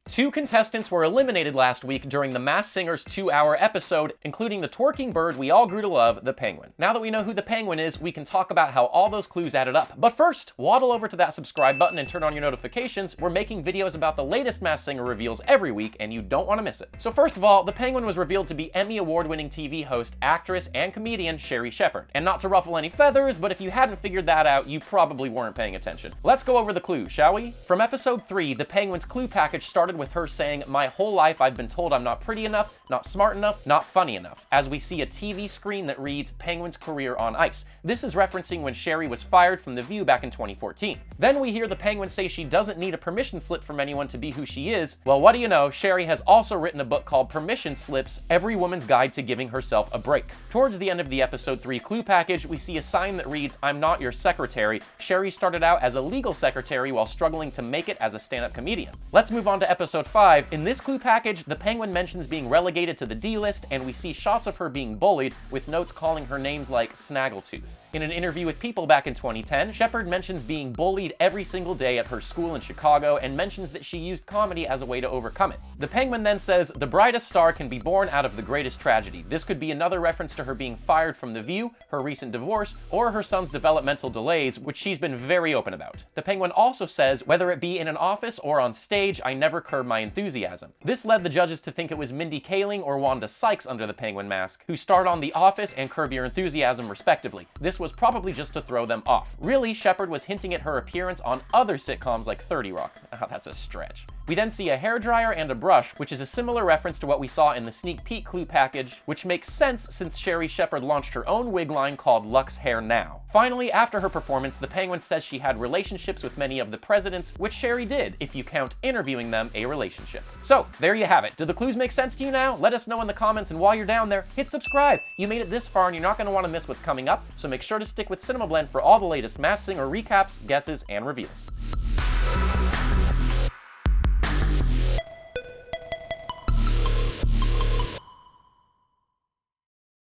Two contestants were eliminated last week during the Masked Singer's 2-hour episode, including the twerking bird we all grew to love, the penguin. Now that we know who the penguin is, we can talk about how all those clues added up. But first, waddle over to that subscribe button and turn on your notifications. We're making videos about the latest Masked Singer reveals every week, and you don't want to miss it. So first of all, the penguin was revealed to be Emmy award-winning TV host, actress, and comedian Sherri Shepherd. And not to ruffle any feathers, but if you hadn't figured that out, you probably weren't paying attention. Let's go over the clues, shall we? From episode 3, the penguin's clue package started with her saying, "My whole life I've been told I'm not pretty enough, not smart enough, not funny enough," as we see a TV screen that reads Penguin's career on ice. This is referencing when Sherri was fired from The View back in 2014. Then we hear the penguin say she doesn't need a permission slip from anyone to be who she is. Well, what do you know, Sherri has also written a book called Permission Slips, Every Woman's Guide to Giving Herself a Break. Towards the end of the episode 3 clue package, we see a sign that reads, "I'm not your secretary." Sherri started out as a legal secretary while struggling to make it as a stand-up comedian. Let's move on to episode 5. In this clue package, the penguin mentions being relegated to the D list, and we see shots of her being bullied, with notes calling her names like Snaggletooth. In an interview with People back in 2010, Shepherd mentions being bullied every single day at her school in Chicago, and mentions that she used comedy as a way to overcome it. The penguin then says, "The brightest star can be born out of the greatest tragedy." This could be another reference to her being fired from The View, her recent divorce, or her son's developmental delays, which she's been very open about. The penguin also says, "Whether it be in an office or on stage, I never curb my enthusiasm." This led the judges to think it was Mindy Kaling or Wanda Sykes under the penguin mask, who starred on The Office and Curb Your Enthusiasm respectively. This was probably just to throw them off. Really, Shepherd was hinting at her appearance on other sitcoms like 30 Rock. Oh, that's a stretch. We then see a hairdryer and a brush, which is a similar reference to what we saw in the sneak peek clue package, which makes sense since Sherri Shepherd launched her own wig line called Luxe Hair Now. Finally, after her performance, the penguin says she had relationships with many of the presidents, which Sherri did, if you count interviewing them a relationship. So, there you have it. Do the clues make sense to you now? Let us know in the comments, and while you're down there, hit subscribe. You made it this far and you're not going to want to miss what's coming up, so make sure to stick with CinemaBlend for all the latest Masked Singer recaps, guesses, and reveals.